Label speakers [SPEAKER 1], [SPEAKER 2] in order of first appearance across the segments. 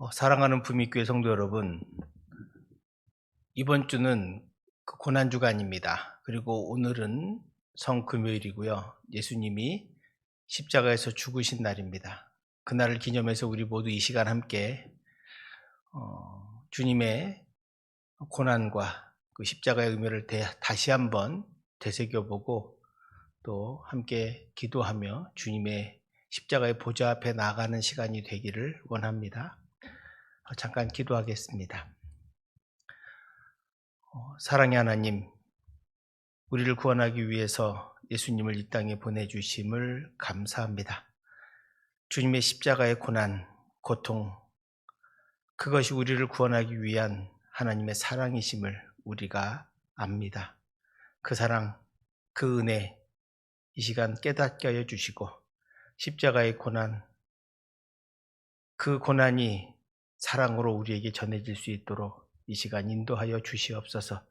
[SPEAKER 1] 사랑하는 부미교회 성도 여러분, 이번 주는 고난주간입니다. 그리고 오늘은 성금요일이고요. 예수님이 십자가에서 죽으신 날입니다. 그날을 기념해서 우리 모두 이 시간 함께 주님의 고난과 그 십자가의 의미를 다시 한번 되새겨보고 또 함께 기도하며 주님의 십자가의 보좌 앞에 나아가는 시간이 되기를 원합니다. 잠깐 기도하겠습니다. 사랑의 하나님, 우리를 구원하기 위해서 예수님을 이 땅에 보내주심을 감사합니다. 주님의 십자가의 고난, 고통, 그것이 우리를 구원하기 위한 하나님의 사랑이심을 우리가 압니다. 그 사랑, 그 은혜, 이 시간 깨닫게 하여 주시고 십자가의 고난, 그 고난이 사랑으로 우리에게 전해질 수 있도록 이 시간 인도하여 주시옵소서.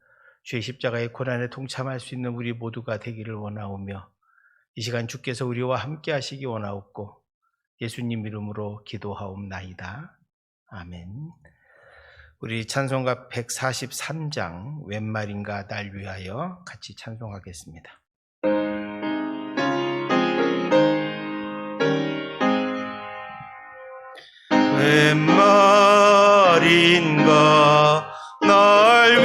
[SPEAKER 1] 주의 십자가의 고난에 동참할 수 있는 우리 모두가 되기를 원하오며 이 시간 주께서 우리와 함께 하시기 원하옵고 예수님 이름으로 기도하옵나이다. 아멘. 우리 찬송가 143장 웬 말인가 날 위하여 같이 찬송하겠습니다. 웬 말인가 날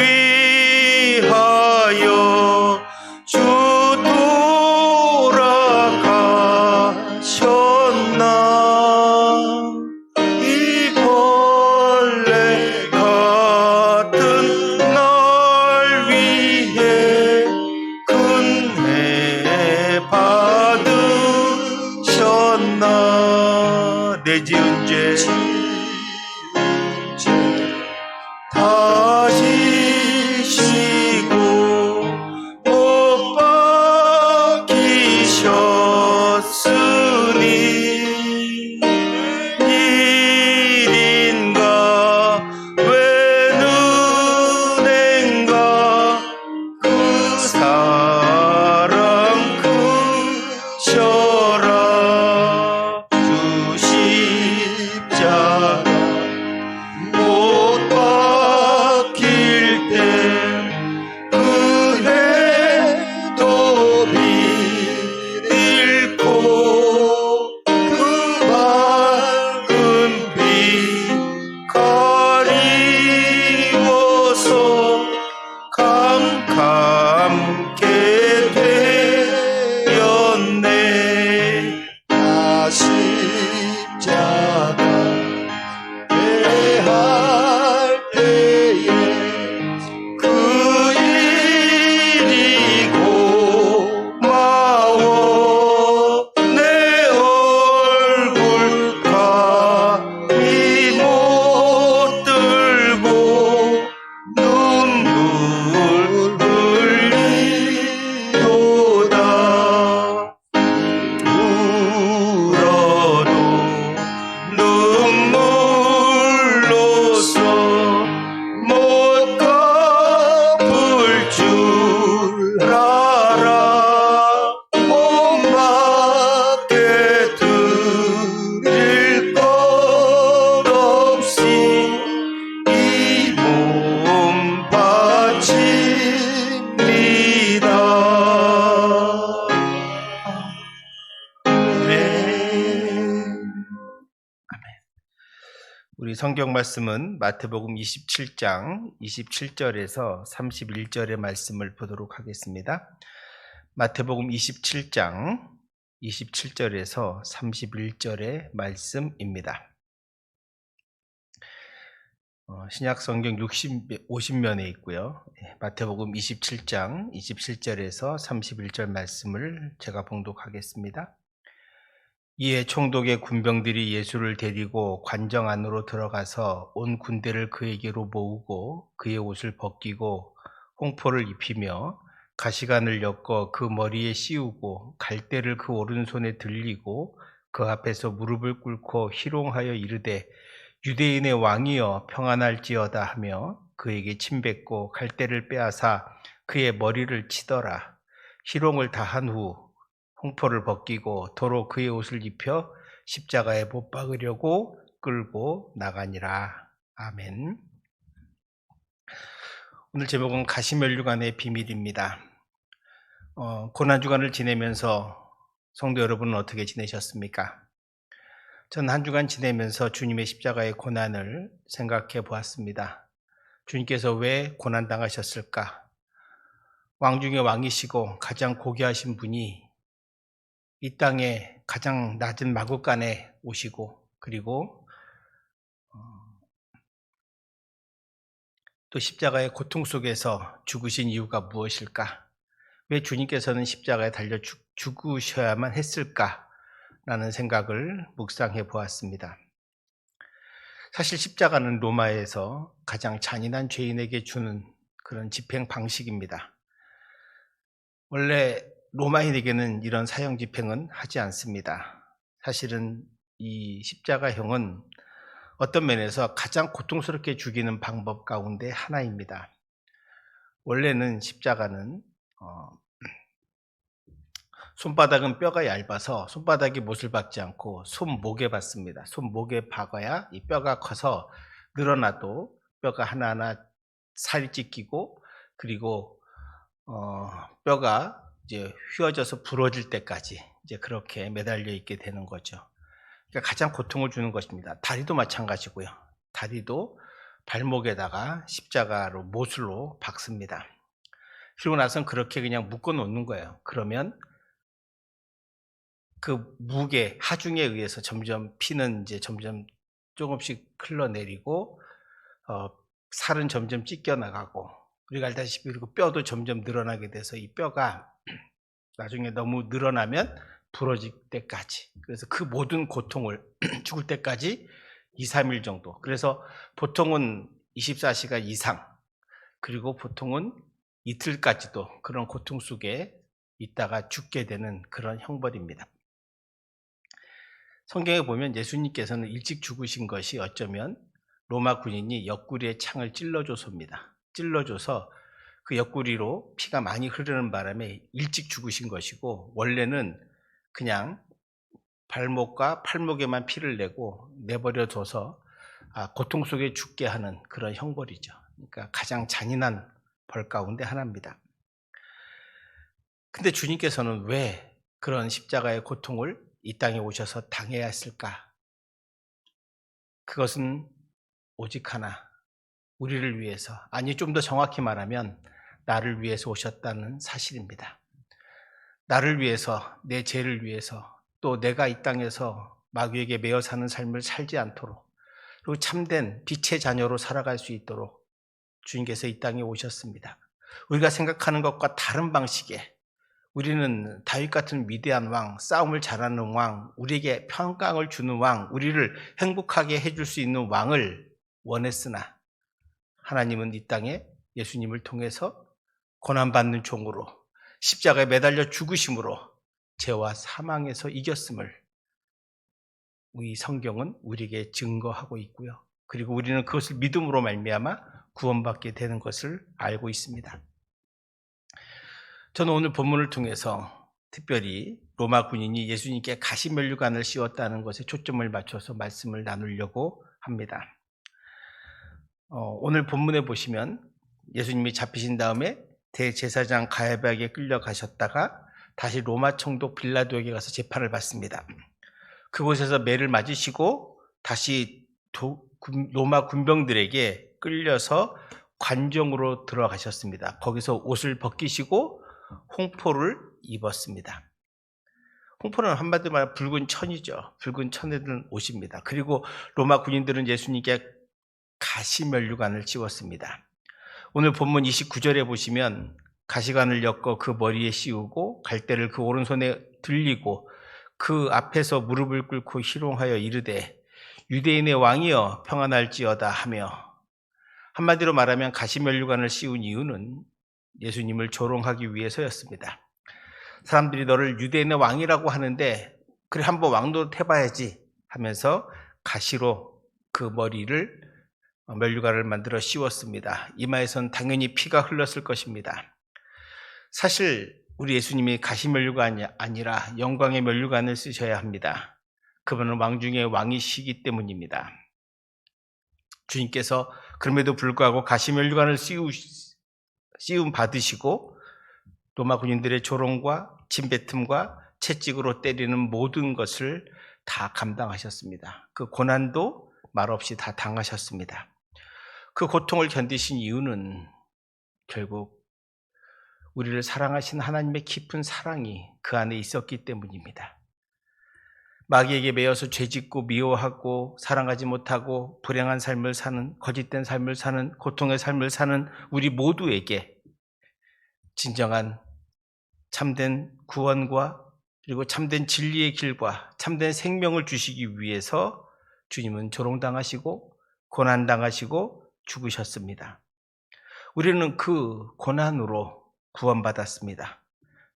[SPEAKER 1] 위하여 주 돌아가셨나. 이 벌레 같은 날 위해 은혜 받으셨나. 내 지은 죄 다시 시고 못 박히셨으니 일인가 웬 은혜인가 그 사랑 크셔라. 주 십자가 못 박힐 때 그 해도 빛 잃고 그 밝은 빛 가리워서 캄캄게 되었네. 나 십자가 할 때에 그 일이 고마워. 내 얼굴 감히 못 들고 눈물 흘리도다. 울어도 눈물로서 못 갚을 줄 알아. 몸 밖에 드릴 것 없이 이 몸 바칩니다. 우리 성경 말씀은 마태복음 27장 27절에서 31절의 말씀을 보도록 하겠습니다. 마태복음 27장 27절에서 31절의 말씀입니다. 신약 성경 50면에 있고요. 마태복음 27장 27절에서 31절 말씀을 제가 봉독하겠습니다. 이에 총독의 군병들이 예수를 데리고 관정 안으로 들어가서 온 군대를 그에게로 모으고 그의 옷을 벗기고 홍포를 입히며 가시관을 엮어 그 머리에 씌우고 갈대를 그 오른손에 들리고 그 앞에서 무릎을 꿇고 희롱하여 이르되 유대인의 왕이여 평안할지어다 하며 그에게 침뱉고 갈대를 빼앗아 그의 머리를 치더라. 희롱을 다한 후 홍포를 벗기고 도로 그의 옷을 입혀 십자가에 못 박으려고 끌고 나가니라. 아멘. 오늘 제목은 가시면류관의 비밀입니다. 고난주간을 지내면서 성도 여러분은 어떻게 지내셨습니까? 저는 한 주간 지내면서 주님의 십자가의 고난을 생각해 보았습니다. 주님께서 왜 고난당하셨을까? 왕 중에 왕이시고 가장 고귀하신 분이 이 땅에 가장 낮은 마구간에 오시고, 그리고 또 십자가의 고통 속에서 죽으신 이유가 무엇일까? 왜 주님께서는 십자가에 달려 죽으셔야만 했을까? 라는 생각을 묵상해 보았습니다. 사실 십자가는 로마에서 가장 잔인한 죄인에게 주는 그런 집행 방식입니다. 원래 로마인에게는 이런 사형 집행은 하지 않습니다. 사실은 이 십자가형은 어떤 면에서 가장 고통스럽게 죽이는 방법 가운데 하나입니다. 원래는 십자가는 손바닥은 뼈가 얇아서 손바닥이 못을 박지 않고 손목에 박습니다. 손목에 박아야 이 뼈가 커서 늘어나도 뼈가 하나하나 살이 찢기고, 그리고 뼈가 이제 휘어져서 부러질 때까지 이제 그렇게 매달려 있게 되는 거죠. 그러니까 가장 고통을 주는 것입니다. 다리도 마찬가지고요. 다리도 발목에다가 십자가로 못으로 박습니다. 그리고 나선 그렇게 그냥 묶어 놓는 거예요. 그러면 그 무게, 하중에 의해서 점점 피는 이제 점점 조금씩 흘러내리고, 살은 점점 찢겨 나가고, 우리가 알다시피 그리고 뼈도 점점 늘어나게 돼서 이 뼈가 나중에 너무 늘어나면 부러질 때까지, 그래서 그 모든 고통을 죽을 때까지 2, 3일 정도, 그래서 보통은 24시간 이상, 그리고 보통은 이틀까지도 그런 고통 속에 있다가 죽게 되는 그런 형벌입니다. 성경에 보면 예수님께서는 일찍 죽으신 것이 어쩌면 로마 군인이 옆구리에 창을 찔러줘서입니다. 찔러줘서 그 옆구리로 피가 많이 흐르는 바람에 일찍 죽으신 것이고, 원래는 그냥 발목과 팔목에만 피를 내버려둬서 고통 속에 죽게 하는 그런 형벌이죠. 그러니까 가장 잔인한 벌 가운데 하나입니다. 근데 주님께서는 왜 그런 십자가의 고통을 이 땅에 오셔서 당해야 했을까? 그것은 오직 하나, 우리를 위해서, 아니 좀 더 정확히 말하면 나를 위해서 오셨다는 사실입니다. 나를 위해서, 내 죄를 위해서, 또 내가 이 땅에서 마귀에게 매여 사는 삶을 살지 않도록, 그리고 참된 빛의 자녀로 살아갈 수 있도록 주님께서 이 땅에 오셨습니다. 우리가 생각하는 것과 다른 방식의, 우리는 다윗 같은 위대한 왕, 싸움을 잘하는 왕, 우리에게 평강을 주는 왕, 우리를 행복하게 해줄 수 있는 왕을 원했으나 하나님은 이 땅에 예수님을 통해서 고난받는 종으로 십자가에 매달려 죽으심으로 죄와 사망에서 이겼음을 이 성경은 우리에게 증거하고 있고요. 그리고 우리는 그것을 믿음으로 말미암아 구원받게 되는 것을 알고 있습니다. 저는 오늘 본문을 통해서 특별히 로마 군인이 예수님께 가시면류관을 씌웠다는 것에 초점을 맞춰서 말씀을 나누려고 합니다. 오늘 본문에 보시면 예수님이 잡히신 다음에 대제사장 가야바에게 끌려가셨다가 다시 로마 총독 빌라도에게 가서 재판을 받습니다. 그곳에서 매를 맞으시고 다시 로마 군병들에게 끌려서 관정으로 들어가셨습니다. 거기서 옷을 벗기시고 홍포를 입었습니다. 홍포는 한마디로 말하면 붉은 천이죠. 붉은 천에 든 옷입니다. 그리고 로마 군인들은 예수님께 가시면류관을 씌웠습니다. 오늘 본문 29절에 보시면 가시관을 엮어 그 머리에 씌우고 갈대를 그 오른손에 들리고 그 앞에서 무릎을 꿇고 희롱하여 이르되 유대인의 왕이여 평안할지어다 하며, 한마디로 말하면 가시면류관을 씌운 이유는 예수님을 조롱하기 위해서였습니다. 사람들이 너를 유대인의 왕이라고 하는데 그래 한번 왕노릇 해봐야지 하면서 가시로 그 머리를 면류관을 만들어 씌웠습니다. 이마에선 당연히 피가 흘렀을 것입니다. 사실 우리 예수님이 가시면류관이 아니라 영광의 면류관을 쓰셔야 합니다. 그분은 왕 중에 왕이시기 때문입니다. 주님께서 그럼에도 불구하고 가시면류관을 씌움 받으시고 로마 군인들의 조롱과 침뱉음과 채찍으로 때리는 모든 것을 다 감당하셨습니다. 그 고난도 말없이 다 당하셨습니다. 그 고통을 견디신 이유는 결국 우리를 사랑하신 하나님의 깊은 사랑이 그 안에 있었기 때문입니다. 마귀에게 매여서 죄짓고 미워하고 사랑하지 못하고 불행한 삶을 사는, 거짓된 삶을 사는, 고통의 삶을 사는 우리 모두에게 진정한 참된 구원과 그리고 참된 진리의 길과 참된 생명을 주시기 위해서 주님은 조롱당하시고 고난당하시고 죽으셨습니다. 우리는 그 고난으로 구원받았습니다.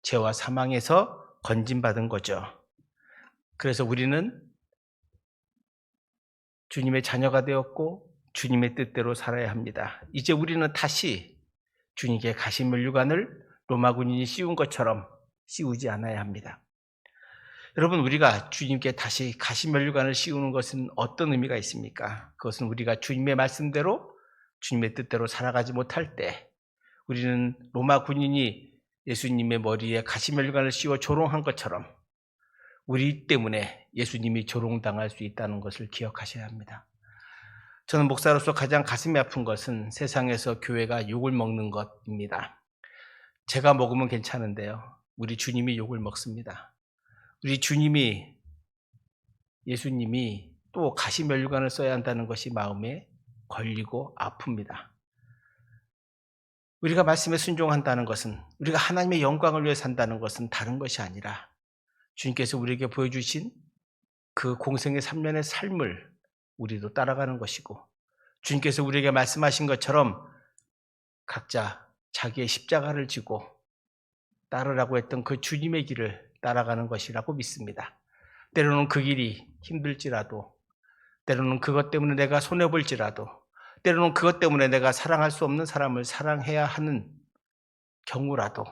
[SPEAKER 1] 죄와 사망에서 건진받은 거죠. 그래서 우리는 주님의 자녀가 되었고 주님의 뜻대로 살아야 합니다. 이제 우리는 다시 주님께 가시면류관을 로마 군인이 씌운 것처럼 씌우지 않아야 합니다. 여러분, 우리가 주님께 다시 가시면류관을 씌우는 것은 어떤 의미가 있습니까? 그것은 우리가 주님의 말씀대로 주님의 뜻대로 살아가지 못할 때 우리는 로마 군인이 예수님의 머리에 가시면류관을 씌워 조롱한 것처럼 우리 때문에 예수님이 조롱당할 수 있다는 것을 기억하셔야 합니다. 저는 목사로서 가장 가슴이 아픈 것은 세상에서 교회가 욕을 먹는 것입니다. 제가 먹으면 괜찮은데요. 우리 주님이 욕을 먹습니다. 우리 주님이, 예수님이 또 가시면류관을 써야 한다는 것이 마음에 걸리고 아픕니다. 우리가 말씀에 순종한다는 것은, 우리가 하나님의 영광을 위해 산다는 것은 다른 것이 아니라 주님께서 우리에게 보여주신 그 공생의 3년의 삶을 우리도 따라가는 것이고, 주님께서 우리에게 말씀하신 것처럼 각자 자기의 십자가를 지고 따르라고 했던 그 주님의 길을 따라가는 것이라고 믿습니다. 때로는 그 길이 힘들지라도, 때로는 그것 때문에 내가 손해볼지라도, 때로는 그것 때문에 내가 사랑할 수 없는 사람을 사랑해야 하는 경우라도,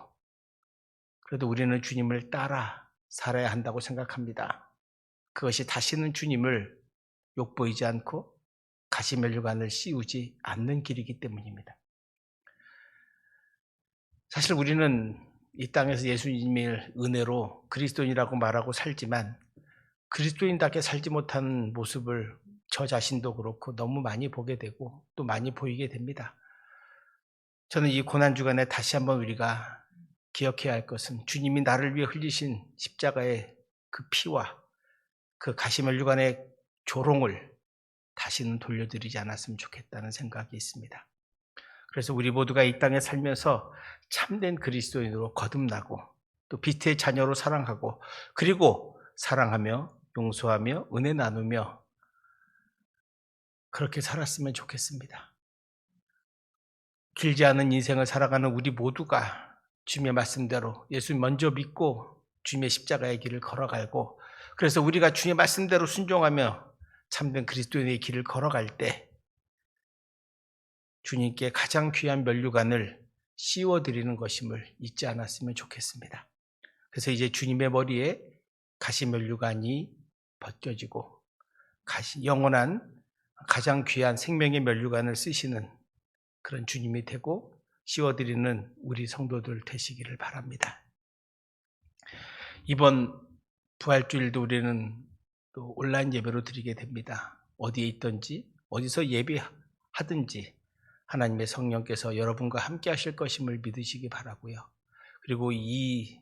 [SPEAKER 1] 그래도 우리는 주님을 따라 살아야 한다고 생각합니다. 그것이 다시는 주님을 욕보이지 않고 가시면류관을 씌우지 않는 길이기 때문입니다. 사실 우리는 이 땅에서 예수님의 은혜로 그리스도인이라고 말하고 살지만 그리스도인답게 살지 못하는 모습을 저 자신도 그렇고 너무 많이 보게 되고 또 많이 보이게 됩니다. 저는 이 고난주간에 다시 한번 우리가 기억해야 할 것은 주님이 나를 위해 흘리신 십자가의 그 피와 그 가시면류관의 조롱을 다시는 돌려드리지 않았으면 좋겠다는 생각이 있습니다. 그래서 우리 모두가 이 땅에 살면서 참된 그리스도인으로 거듭나고 또 빛의 자녀로 사랑하고 그리고 사랑하며 용서하며 은혜 나누며 그렇게 살았으면 좋겠습니다. 길지 않은 인생을 살아가는 우리 모두가 주님의 말씀대로 예수 먼저 믿고 주님의 십자가의 길을 걸어가고 그래서 우리가 주님의 말씀대로 순종하며 참된 그리스도인의 길을 걸어갈 때 주님께 가장 귀한 면류관을 씌워드리는 것임을 잊지 않았으면 좋겠습니다. 그래서 이제 주님의 머리에 가시면류관이 벗겨지고 영원한 가장 귀한 생명의 면류관을 쓰시는 그런 주님이 되고 씌워드리는 우리 성도들 되시기를 바랍니다. 이번 부활주일도 우리는 또 온라인 예배로 드리게 됩니다. 어디에 있든지 어디서 예배하든지 하나님의 성령께서 여러분과 함께 하실 것임을 믿으시기 바라고요. 그리고 이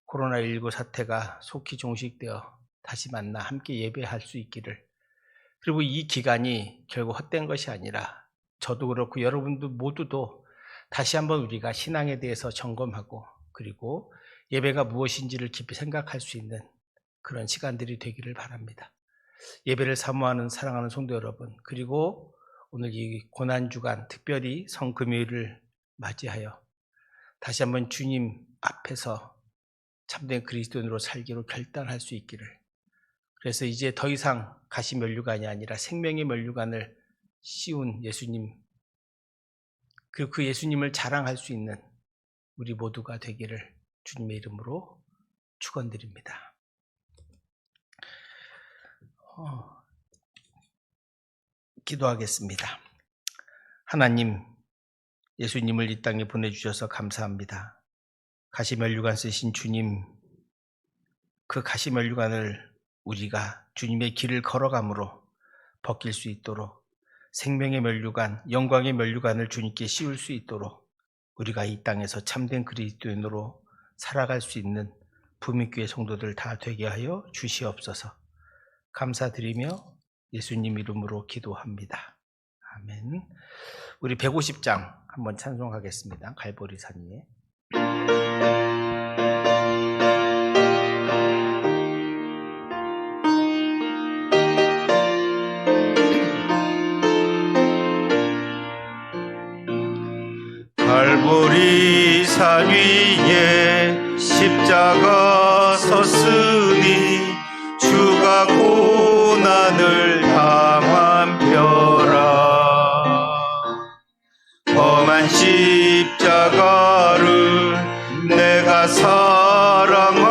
[SPEAKER 1] 코로나19 사태가 속히 종식되어 다시 만나 함께 예배할 수 있기를, 그리고 이 기간이 결국 헛된 것이 아니라 저도 그렇고 여러분들 모두도 다시 한번 우리가 신앙에 대해서 점검하고 그리고 예배가 무엇인지를 깊이 생각할 수 있는 그런 시간들이 되기를 바랍니다. 예배를 사모하는 사랑하는 성도 여러분, 그리고 오늘 이 고난주간 특별히 성금요일을 맞이하여 다시 한번 주님 앞에서 참된 그리스도인으로 살기로 결단할 수 있기를, 그래서 이제 더 이상 가시면류관이 아니라 생명의 면류관을 씌운 예수님, 그리고 그 예수님을 자랑할 수 있는 우리 모두가 되기를 주님의 이름으로 축원드립니다. 기도하겠습니다. 하나님, 예수님을 이 땅에 보내주셔서 감사합니다. 가시면류관 쓰신 주님, 그 가시면류관을 우리가 주님의 길을 걸어감으로 벗길 수 있도록 생명의 면류관, 영광의 면류관을 주님께 씌울 수 있도록 우리가 이 땅에서 참된 그리스도인으로 살아갈 수 있는 부민교회 성도들 다 되게 하여 주시옵소서. 감사드리며 예수님 이름으로 기도합니다. 아멘. 우리 150장 한번 찬송하겠습니다. 갈보리산 위에. 갈보리산 위에 십자가 섰으니 주가 고난을 당한 벼라. 험한 십자가를 내가 사랑함은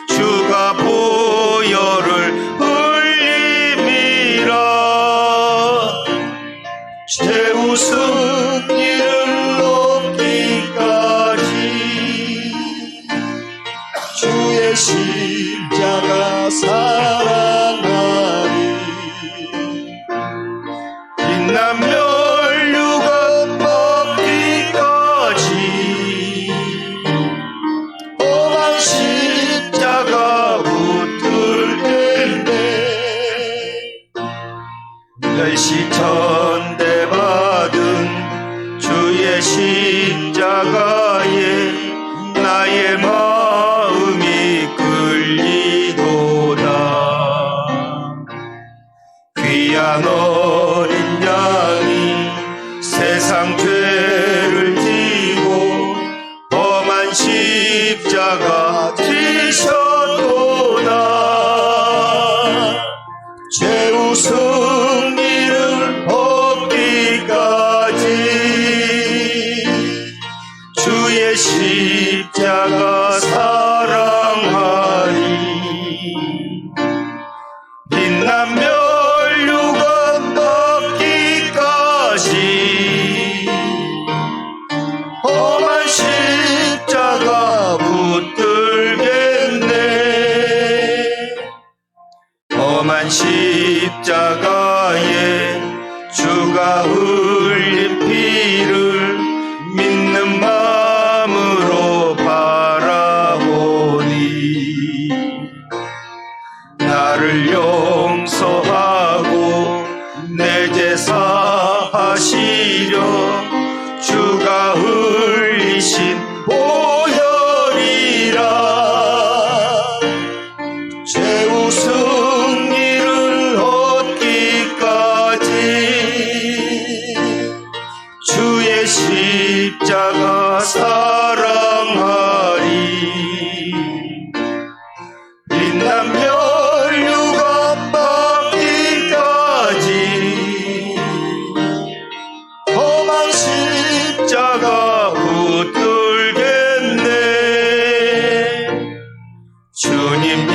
[SPEAKER 1] 주가 보혈을 흘림이라. 최후 승리를 얻기까지 주의 십자가 사랑하리. 빛난 면류관 벗기까지 험한 십자가 붙들겠네. 멸시천대 받은 주의 십자가에 나의 마음이 끌리도다. 귀한 어린 양이 세상 죄를 지고 험한 십자가 지셨도다. 최후 승리를 얻기까지 주의 십자가 사랑하리. 빛난 면류관 벗기까지 험한 십자가 붙들겠네. 험한 십자가에 주가 흘린 피를 믿는 마음으로 바라보니 나를 용서하고 내 죄 사하시려 주가 흘리신 보혈이라. 최후 승리를 얻기까지 주의 십자가 사랑하리. 빛난 면류관 벗기까지 험한 십자가 붙들겠네. 주님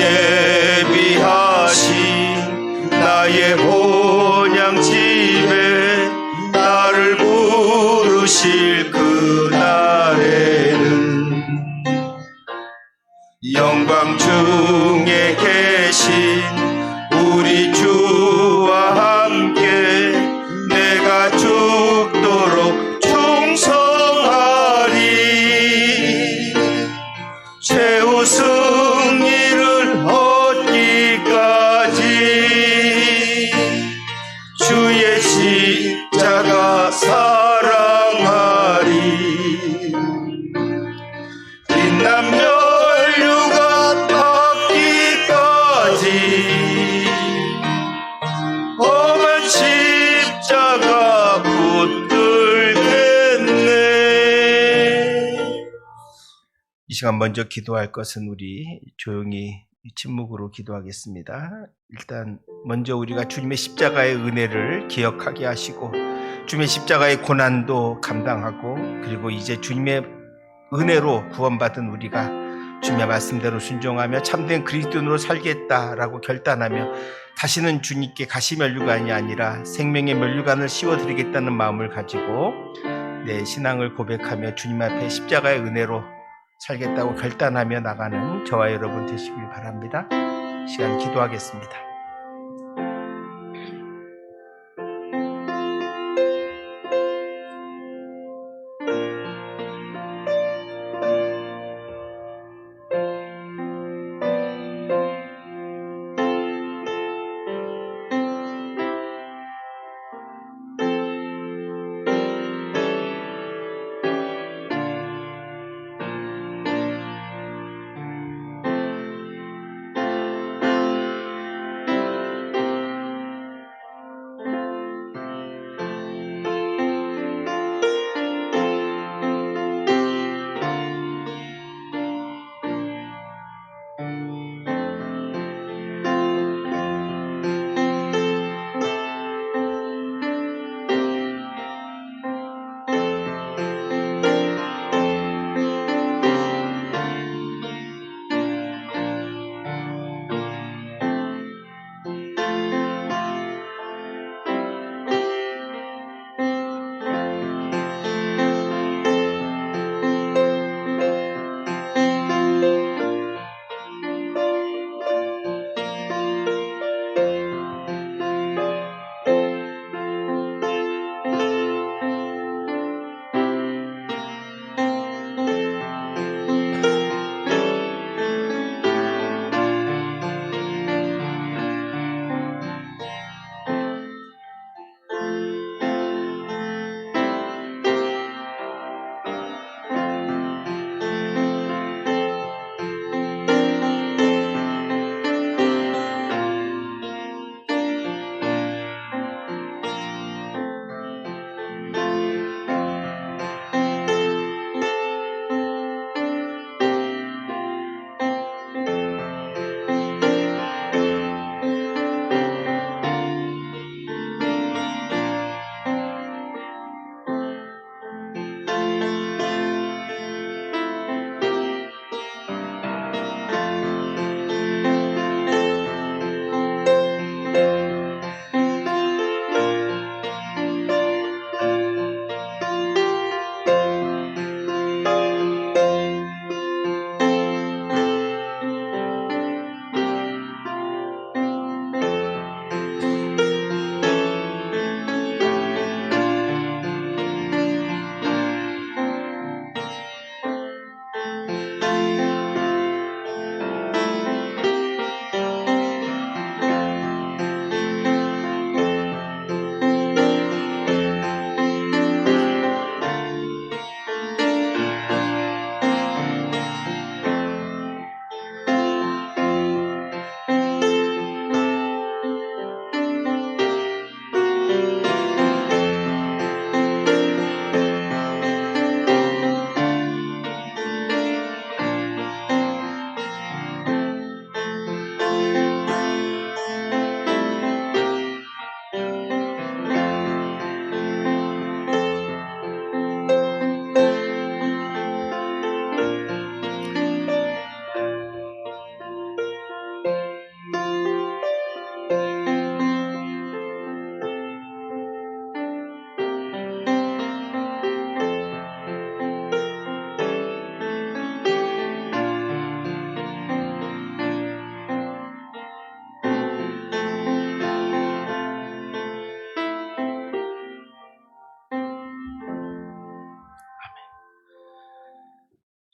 [SPEAKER 1] 예비하신 나의 본향집에 나를 부르실 그날에는 영광 중에 계신 우리 주와 함께 내가 죽도록 충성하리. 최후 승리를 얻기까지 주의 십자가 사랑하리. 빛난 면류관 벗기까지 험한 십자가 붙들겠네. 이 시간 먼저 기도할 것은 우리 조용히 침묵으로 기도하겠습니다. 일단 먼저 우리가 주님의 십자가의 은혜를 기억하게 하시고 주님의 십자가의 고난도 감당하고 그리고 이제 주님의 은혜로 구원받은 우리가 주님의 말씀대로 순종하며 참된 그리스도인으로 살겠다라고 결단하며 다시는 주님께 가시면류관이 아니라 생명의 면류관을 씌워드리겠다는 마음을 가지고 내 신앙을 고백하며 주님 앞에 십자가의 은혜로 살겠다고 결단하며 나가는 저와 여러분 되시길 바랍니다. 시간 기도하겠습니다.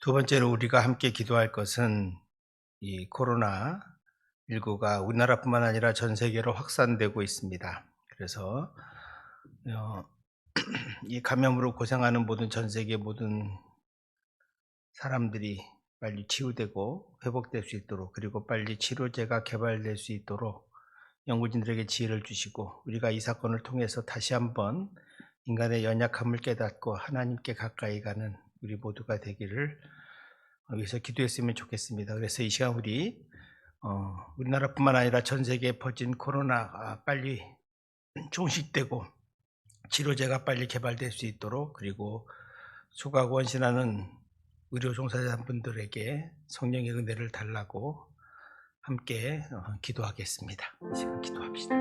[SPEAKER 1] 두 번째로 우리가 함께 기도할 것은 이 코로나19가 우리나라뿐만 아니라 전 세계로 확산되고 있습니다. 그래서 이 감염으로 고생하는 모든 전 세계 모든 사람들이 빨리 치유되고 회복될 수 있도록, 그리고 빨리 치료제가 개발될 수 있도록 연구진들에게 지혜를 주시고, 우리가 이 사건을 통해서 다시 한번 인간의 연약함을 깨닫고 하나님께 가까이 가는 우리 모두가 되기를 위해서 기도했으면 좋겠습니다. 그래서 이 시간 우리나라뿐만 아니라 전 세계에 퍼진 코로나가 빨리 종식되고 치료제가 빨리 개발될 수 있도록, 그리고 수고하고 헌신하는 의료 종사자분들에게 성령의 은혜를 달라고 함께 기도하겠습니다. 이 시간 기도합시다.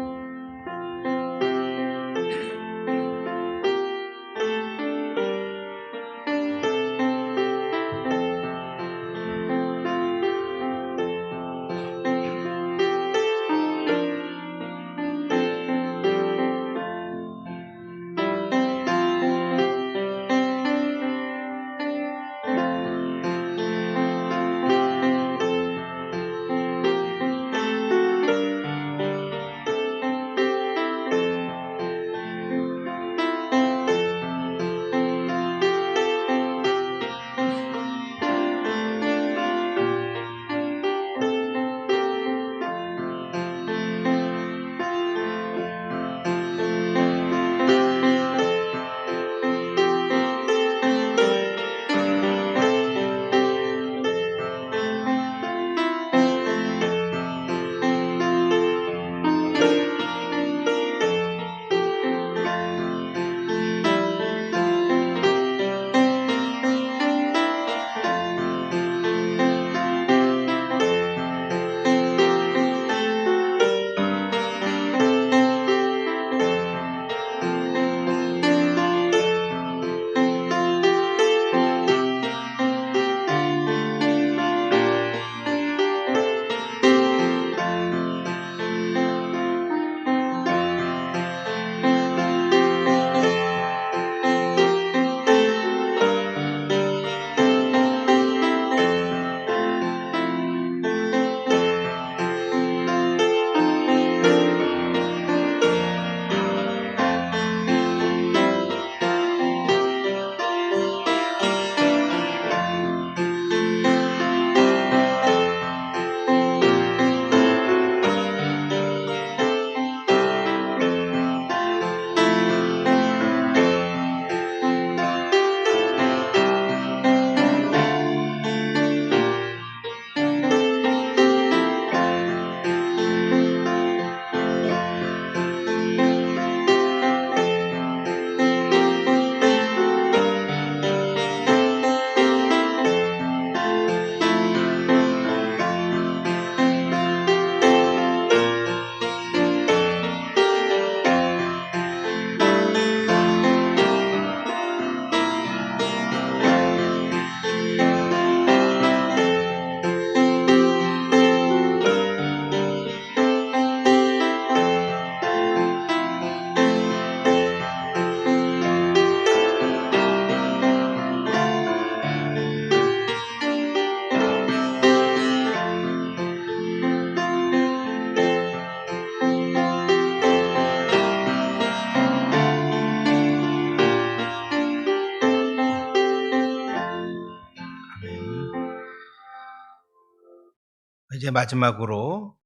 [SPEAKER 1] 이제 마지막으로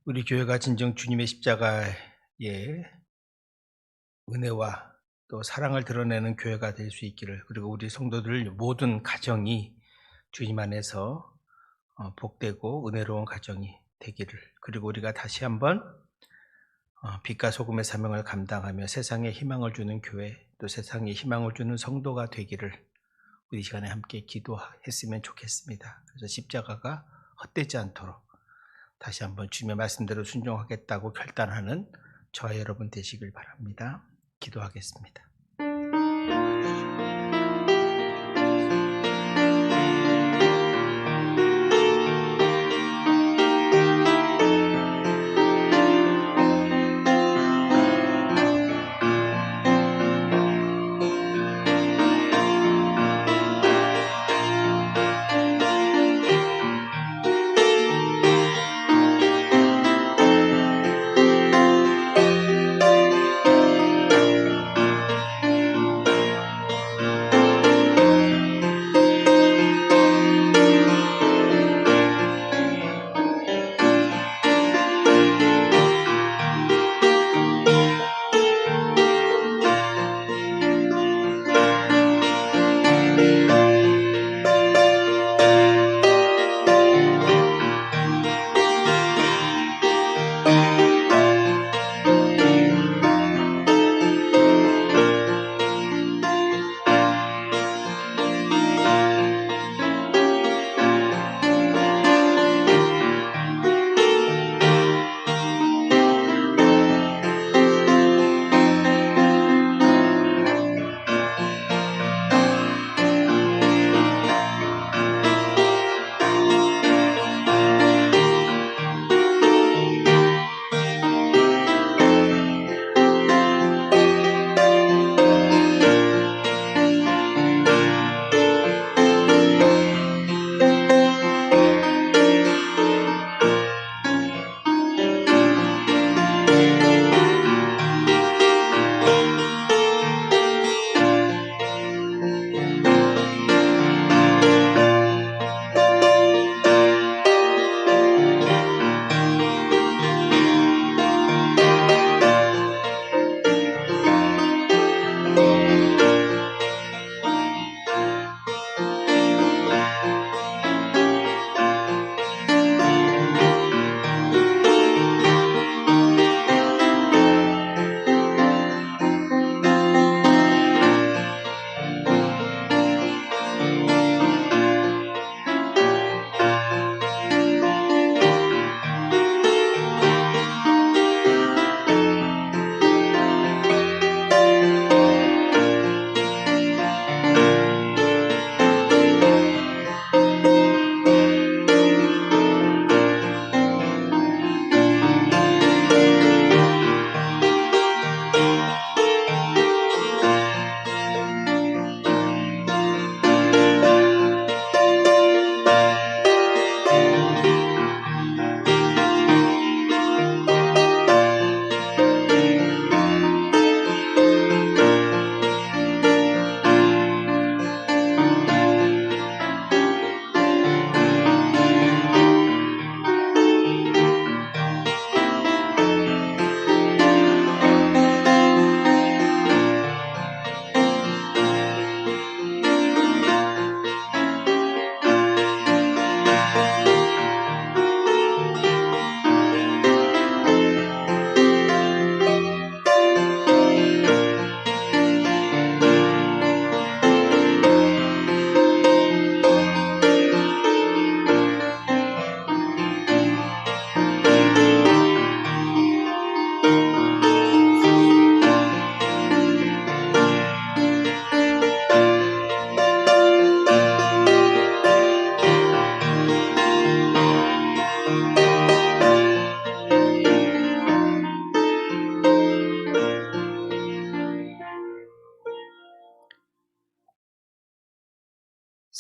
[SPEAKER 1] 우리 교회가 진정 주님의 십자가의 은혜와 또 사랑을 드러내는 교회가 될 수 있기를, 그리고 우리 성도들 모든 가정이 주님 안에서 복되고 은혜로운 가정이 되기를, 그리고 우리가 다시 한번 빛과 소금의 사명을 감당하며 세상에 희망을 주는 교회, 또 세상에 희망을 주는 성도가 되기를 우리 시간에 함께 기도했으면 좋겠습니다. 그래서 십자가가 헛되지 않도록 다시 한번 주님의 말씀대로 순종하겠다고 결단하는 저와 여러분 되시길 바랍니다. 기도하겠습니다.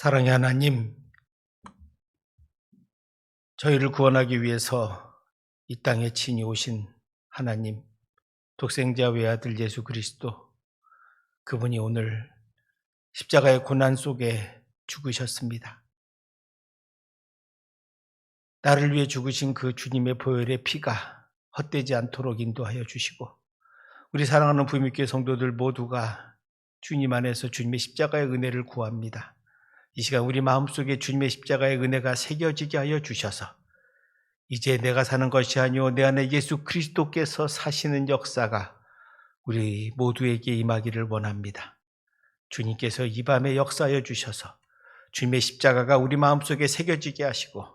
[SPEAKER 1] 사랑의 하나님, 저희를 구원하기 위해서 이 땅에 친히 오신 하나님, 독생자 외아들 예수 그리스도, 그분이 오늘 십자가의 고난 속에 죽으셨습니다. 나를 위해 죽으신 그 주님의 보혈의 피가 헛되지 않도록 인도하여 주시고, 우리 사랑하는 부임교회 성도들 모두가 주님 안에서 주님의 십자가의 은혜를 구합니다. 이 시간 우리 마음속에 주님의 십자가의 은혜가 새겨지게 하여 주셔서 이제 내가 사는 것이 아니오 내 안에 예수 그리스도께서 사시는 역사가 우리 모두에게 임하기를 원합니다. 주님께서 이 밤에 역사하여 주셔서 주님의 십자가가 우리 마음속에 새겨지게 하시고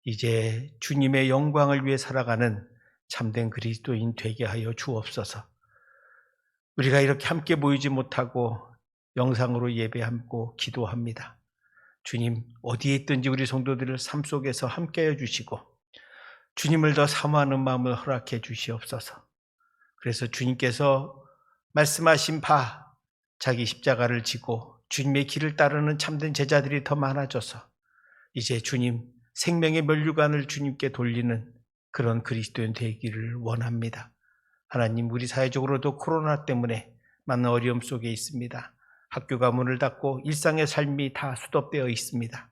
[SPEAKER 1] 이제 주님의 영광을 위해 살아가는 참된 그리스도인 되게 하여 주옵소서. 우리가 이렇게 함께 모이지 못하고 영상으로 예배하고 기도합니다. 주님, 어디에 있든지 우리 성도들을 삶 속에서 함께해 주시고 주님을 더 사모하는 마음을 허락해 주시옵소서. 그래서 주님께서 말씀하신 바 자기 십자가를 지고 주님의 길을 따르는 참된 제자들이 더 많아져서 이제 주님 생명의 면류관을 주님께 돌리는 그런 그리스도인 되기를 원합니다. 하나님, 우리 사회적으로도 코로나 때문에 많은 어려움 속에 있습니다. 학교가 문을 닫고 일상의 삶이 다 수도되어 있습니다.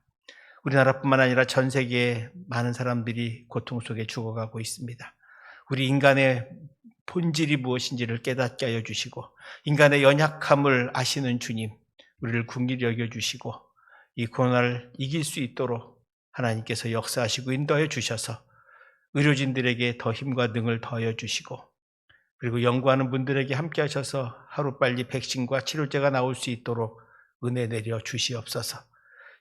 [SPEAKER 1] 우리나라뿐만 아니라 전 세계에 많은 사람들이 고통 속에 죽어가고 있습니다. 우리 인간의 본질이 무엇인지를 깨닫게 하여 주시고 인간의 연약함을 아시는 주님, 우리를 긍휼히 여겨주시고 이 코로나를 이길 수 있도록 하나님께서 역사하시고 인도하여 주셔서 의료진들에게 더 힘과 능을 더하여 주시고 그리고 연구하는 분들에게 함께 하셔서 하루빨리 백신과 치료제가 나올 수 있도록 은혜 내려 주시옵소서.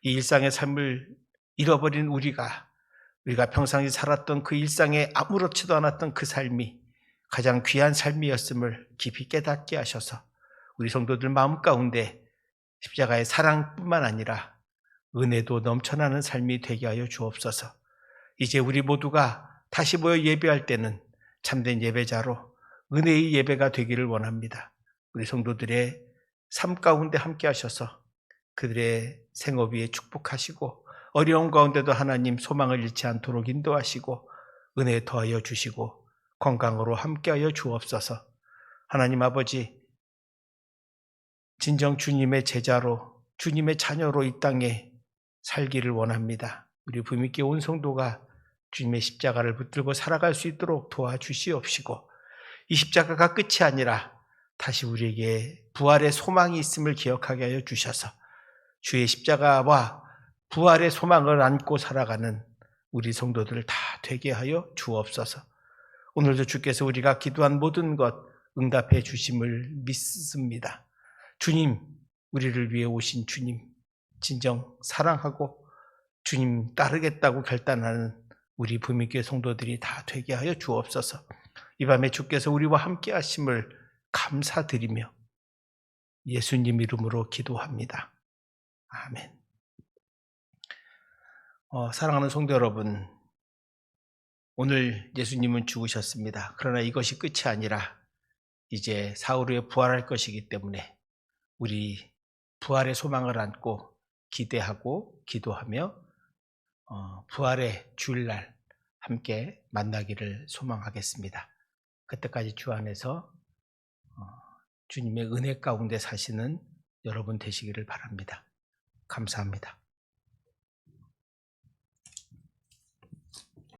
[SPEAKER 1] 이 일상의 삶을 잃어버린 우리가 평상시 살았던 그 일상에 아무렇지도 않았던 그 삶이 가장 귀한 삶이었음을 깊이 깨닫게 하셔서 우리 성도들 마음 가운데 십자가의 사랑뿐만 아니라 은혜도 넘쳐나는 삶이 되게 하여 주옵소서. 이제 우리 모두가 다시 모여 예배할 때는 참된 예배자로 은혜의 예배가 되기를 원합니다. 우리 성도들의 삶 가운데 함께 하셔서 그들의 생업 위에 축복하시고 어려운 가운데도 하나님 소망을 잃지 않도록 인도하시고 은혜 더하여 주시고 건강으로 함께하여 주옵소서. 하나님 아버지, 진정 주님의 제자로 주님의 자녀로 이 땅에 살기를 원합니다. 우리 부임교회 온 성도가 주님의 십자가를 붙들고 살아갈 수 있도록 도와주시옵시고 이 십자가가 끝이 아니라 다시 우리에게 부활의 소망이 있음을 기억하게 하여 주셔서 주의 십자가와 부활의 소망을 안고 살아가는 우리 성도들 다 되게 하여 주옵소서. 오늘도 주께서 우리가 기도한 모든 것 응답해 주심을 믿습니다. 주님, 우리를 위해 오신 주님, 진정 사랑하고 주님 따르겠다고 결단하는 우리 부임교회 성도들이 다 되게 하여 주옵소서. 이 밤에 주께서 우리와 함께 하심을 감사드리며 예수님 이름으로 기도합니다. 아멘. 사랑하는 성도 여러분, 오늘 예수님은 죽으셨습니다. 그러나 이것이 끝이 아니라 이제 사흘 후에 부활할 것이기 때문에 우리 부활의 소망을 안고 기대하고 기도하며 부활의 주일날 함께 만나기를 소망하겠습니다. 그때까지 주 안에서 주님의 은혜 가운데 사시는 여러분 되시기를 바랍니다. 감사합니다.